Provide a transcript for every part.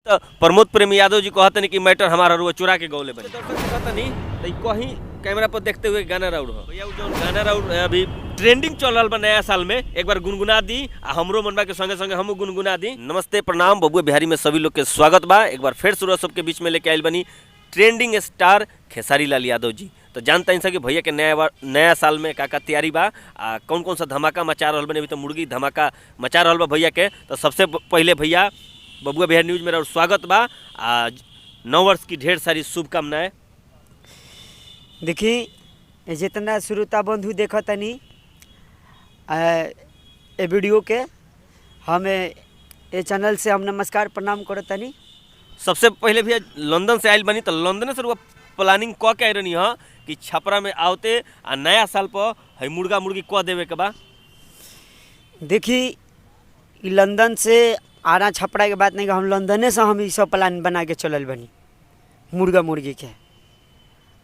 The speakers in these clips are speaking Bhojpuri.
तो प्रमोद प्रेमी यादव जी कहते कि मैटर हमारा रुआ चुरा के गौले बने कहतनी कहीं कैमरा पर देखते हुए गाना राउड हो भैया जो गाना राउड अभी ट्रेंडिंग चल रहा बा नया साल में एक बार गुनगुना दी हमरो मनबा के संगे संगे हम गुनगुना दी। नमस्ते प्रणाम बबुआ बिहारी में सभी लोग के स्वागत बा। एक बार फिर शुरू सबके बीच में लेके आयल बनी ट्रेंडिंग स्टार खेसारी लाल यादव जी। तो जानता ही कि भैया के नया साल में का तैयारी बा कौन कौन सा धमाका मचा रहा बने। अभी तो मुर्गी धमाका मचा रहा बा भैया के। तो सबसे पहले भैया बबुआ बिहार न्यूज में स्वागत बा। नव वर्ष की ढेर सारी शुभकामनाएं। देखी जितना श्रोता बंधु देखा तनी ए वीडियो के हमें ए चैनल से हम नमस्कार प्रणाम करतनी। सबसे पहले भैया लंदन से आयल बनी तो लंदन से प्लानिंग क के रही हाँ कि छपरा में आवते नया साल पर है मुर्गा मुर्गी क देवे के बा। देखी लंदन से आरा छपरा के बात नहीं, हम लंदने से हम सब प्लान बना के चलल बनी मुर्गा मुर्गी के।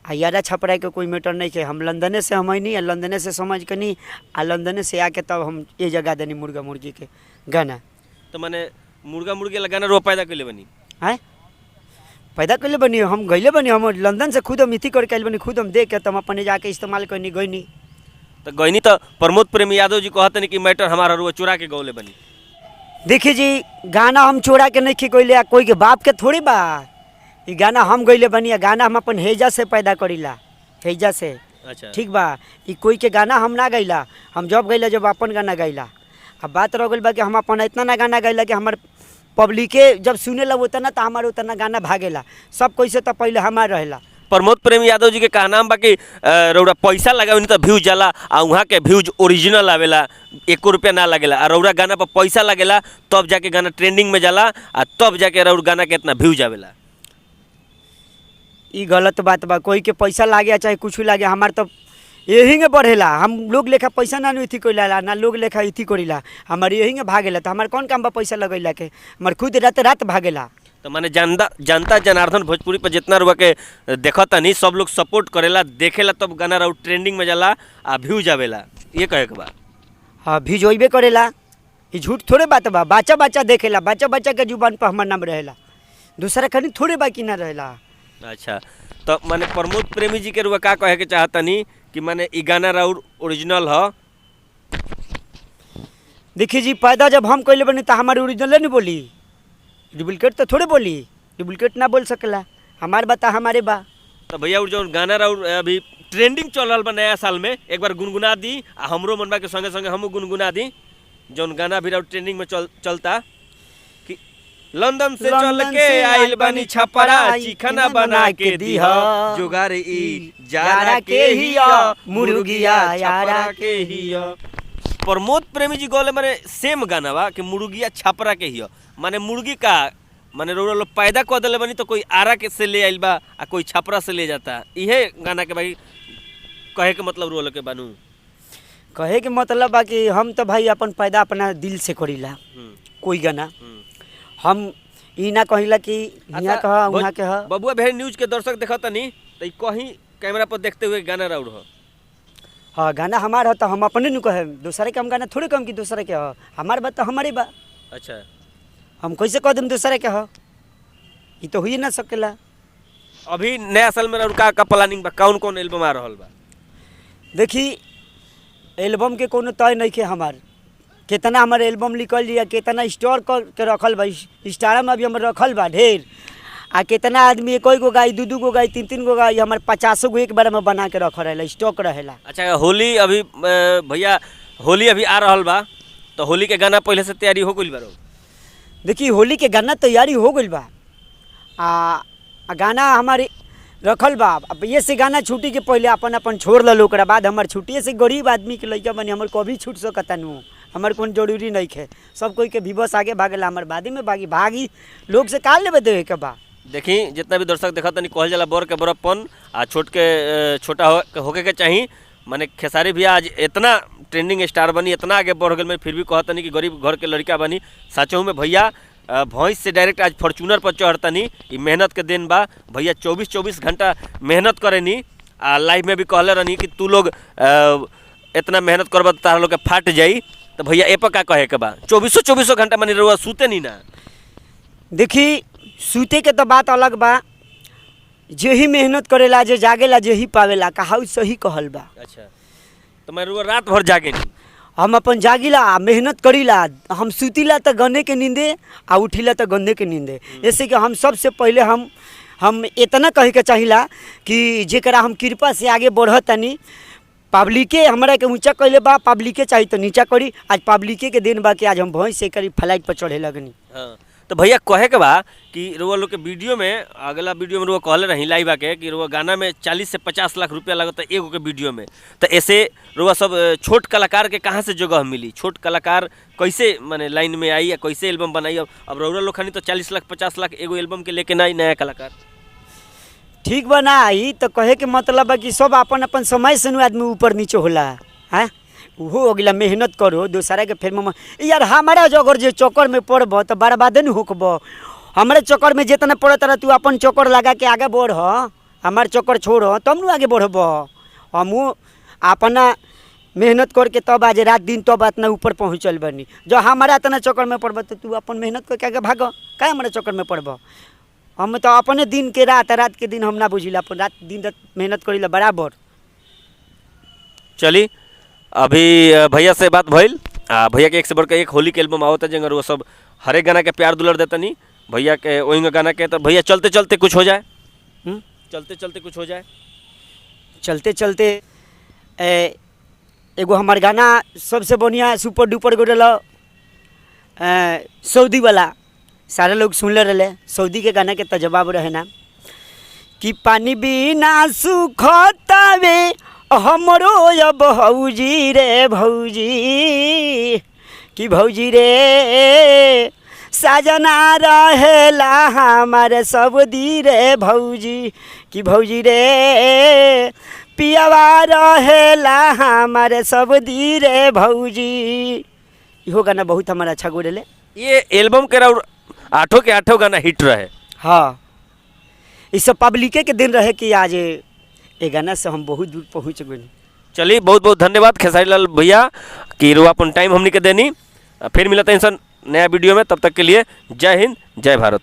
यारा छपरा के कोई मैटर नहीं के, हम लंदने से हम नहीं लंदने से समझ के नहीं लंदने से आके तब हम ये जगह देनी मुर्गा मुर्गी के गाना। तो मैंने मुर्गा मुर्गी वाला गाना रो पैदा कर ले बनी है पैदा कर ले बनी हम गईले बनी। हम लंदन से खुद हम इथी करके आइल बनी, खुद हम देख के तब अपने जाके इस्तेमाल करनी गईनी। तो गईनी तो प्रमोद प्रेमी यादव जी कहते कि मैटर हमारा रुआ चुरा के गौले बनी। देखिए जी गाना हम चोरा के नहीं गईले, कोई के बाप के थोड़ी बा। ये गाना हम गईले बनी, गाना हम अपन हेजा से पैदा करीला, हेजा से। अच्छा ठीक बा। ये कोई के गाना हम ना गईला, हम जब गईला जब अपन गाना गईला। अब बात रह गई बा कि हम अपन इतना ना गाना गईला कि हमार पब्लिके जब सुने ला उतना तो हमारे उतना गाना भागेला। सब कोई से तो पहले हमार रहेला। प्रमोद प्रेमी यादव जी के कहा नाम बाकी रौरा पैसा लगावे तो व्यूज जाला वहाँ के व्यूज ओरिजिनल आवेला, 1 रुपया ना लगेला। और रौरा गाना पर पैसा लगेला तब जाके गाना ट्रेंडिंग में जाला तब जाके रौर गाना के इतना व्यूज आवेला। ये गलत बात बा। कोई के पैसा लागे चाहे कुछ लागे, हमार तो यही में बढ़ेला। हम लोग लेखा पैसा ना इथी कइला ना लोग लेखा इथी करीला, हमार यही में भागेला। तो हमार कौन काम बा पैसा लगैला के, हमार खुद रात रात भागेला। तो माने जनता जनार्दन भोजपुरी पर जितना रुआ के देखता नहीं सब लोग सपोर्ट करेला देखेला तब गाना राउर ट्रेंडिंग में जाला व्यूज आवेला, ये कहे के बा। हाँ व्यूज होइबे करेला, ये झूठ थोड़े बात बा। बच्चा बच्चा देखेला, बच्चा बच्चा के जुबान पर हमार नाम रहेला, दूसरा कहीं थोड़े बाकी ना रहेला। अच्छा तो माने प्रमोद प्रेमी जी के रुआ का कहे के चाहता नहीं कि माने ई गाना राउर ओरिजिनल ह। देखिए जी पैदा जब हम कइले बनी तो हमारे ओरिजिनल नहीं बोली, डुप्लीकेट तो थोड़े बोली। डुप्लीकेट ना बोल सकेला, हमारे बता हमारे बा। तो भैया जो गाना राउर अभी ट्रेंडिंग चल रहा बा नया साल में एक बार गुनगुना दी हमरो मनबा के संगे संगे हम गुनगुना दी। जौन गाना भी राउर ट्रेंडिंग में चलता कि लंदन से चल के आइल बानी छपरा चिकना बना के दीहा जुगार ई जारा के हिया मुर्गिया यारा के हिया। प्रमोद प्रेमी जी गोले माने सेम गाना बा कि मुर्गिया छपरा के हिया, माने मुर्गी का माने रोड़ा लोग पैदा कर दिले बनी तो कोई आरा के से ले आइल बा कोई छपरा से ले जाता। इहे गाना के भाई कहे के मतलब रोल के बानू कहे के मतलब बा कि हम तो भाई अपन पैदा अपना दिल से करीला। कोई गाना हम ई ना कहिला कि यहाँ कहा वहाँ के ह। बबुआ बिहार न्यूज के दर्शक देखता नहीं तो कहीं कैमरा पर देखते हुए गाना राउर हो। हाँ गाना हमार है तो हम अपने नहीं कहे, दूसरे के हम गाना थोड़े कम कि दूसरे के हो। हमारे बात तो हमारे बा। अच्छा हम कैसे कह दें दूसरे के हो, ये तो हुई ना सकेला। अभी नया साल में का प्लानिंग बा, कौन कौन एल्बम आ रहा बा? देखी एल्बम के कोनो तय नहीं के हमार, कितना हमारे एल्बम निकल लिया, कितना स्टोर कर के रखल बा, स्टार में अभी हमारे रखल बा ढेर। कितना आदमी एक गो गाई 2 गो गाई 3 गो गाई हमारे 50 गो एक बार में बना के रख रहेला, स्टॉक रहेला। अच्छा होली अभी भैया होली अभी आ रहा बा तो होली के गाना पहले से तैयारी हो गई बा? देखिए होली के गाना तैयारी हो गई बा। गाना हमारे रखल बा। अब ये से गाना छुट्टी के पहले अपन छोड़ लो, बाद हमारे छुट्टी से गरीब आदमी के लड़का बनी हमारे कभी छूट सकता नहीं, हमारे कौन जरूरी नहीं है। सब कोई के भी बस आगे भागेला, हमारे बादी में भागी लोग से काल लेवे देवे के बा। देखी जितना भी दर्शक देखा तनी कहल जाला बर के बड़प्पन छोट के छोटा होके के चाहिए। माने खेसारी भी आज इतना ट्रेंडिंग स्टार बनी, इतना आगे बढ़ गए, फिर भी कहतनी कि गरीब घर के लड़का बनी। सचहू में भैया भैंस से डायरेक्ट आज फॉर्चूनर पर चढ़तनी, ये मेहनत के दिन बा। भैया 24 घंटा मेहनत करेनी। लाइव में भी कहले रहनी कि तू लोग इतना मेहनत करबा तो तारा लोग के फाट जाई। तो भैया ए पर का कहे के बा? 24 घंटा मानी रहुआ सूते नहीं ना। देखी सूते के तो बात अलग बा, जे ही मेहनत करेला, जे जागेला, जे ही पावेला, कहाऊ सही कहल बा। अच्छा, तो मैं रुआ रात भर जागे नहीं? हम अपन जागिला, मेहनत करीला, हम सुतीला तो गन्ने के नींदे आ उठिला तो गन्ने के नींदे। जैसे कि हम सबसे पहले हम इतना कहे के चाहिला कि जेकरा हम कृपा से आगे बढ़तनी, पब्लिके हमरा के ऊंचा कैले बा, पब्लिके चाहिए तो नीचा करी। आज पब्लिके के दिन बा कि आज हम भैंस से करी फ्लाइट पर चढ़े लगनी। हाँ, तो भैया कहे के बा कि रुआ लोग के वीडियो में, अगला वीडियो में रुआ कहले रही लाइव आके कि रुआ गाना में 40 से 50 लाख रुपया लगता है एगो के वीडियो में। तो ऐसे रुआ सब छोट कलाकार के कहाँ से जगह मिली? छोट कलाकार कैसे माने लाइन में आई या कैसे एल्बम बनाई? अब रउरा लोग खानी तो 40 लाख 50 लाख एगो एल्बम के लेके ना आई नया कलाकार। ठीक बा ना, ई तो कहे के मतलब है कि सब अपन अपन समय से आदमी ऊपर नीचे होला। हैं वो अगला मेहनत करो, दूसरा के फिर यार हमारा जगह जे चक्कर में पड़ब तो बर्बादे नहीं होकब। हमारे चक्कर में जितना पड़त रह, तू अपन चक्कर लगा के आगे बढ़, हमार चक्कर छोड़, तब न आगे बढ़ब। हम अपना मेहनत करके तब आज रात दिन तब इतना ऊपर पहुँचल बनी। जो हमारा इतना चक्कर में पड़ब तो तू अपन मेहनत करके आगे भाग, क्या हमारे चक्कर में पड़ब? हम तो अपने दिन के रात, रात के दिन हम ना बुझिला, अपन रात दिन रात मेहनत करीला बराबर। चली अभी भैया से बात भइल। भैया के एक से बढ़ के एक होली के एल्बम आवता जंगर, वो सब हर एक गाना के प्यार दुलर देता नहीं भैया के वही गाना के। तो भैया चलते चलते कुछ हो जाए, चलते चलते कुछ हो जाए, चलते चलते एगो हमार गाना सबसे बढ़िया सुपर डुपर गो सऊदी वाला, सारे लोग सुनले रहे। सऊदी के गाना के तजवाब रहे ना कि पानी बिना सुखतावे हमरो अब भौजी रे भौजी, कि भौजी रे साजना रहेला हमारे सब दी रे भौजी, कि भौजी रे पियावा रहेला हमारे सब दी रे भौजी। इहो गाना बहुत हमारा अच्छा गो रहे। ये एल्बम के आठों के आठों गाना हिट रहे। हाँ, ये सब पब्लिके के दिन रहे कि आज ये गाना से हम बहुत दूर पहुँच गए। चलिए बहुत बहुत धन्यवाद खेसारी लाल भैया कि रुआ अपन टाइम हमने के देनी। फिर मिलते हैं नया वीडियो में, तब तक के लिए जय हिंद जय भारत।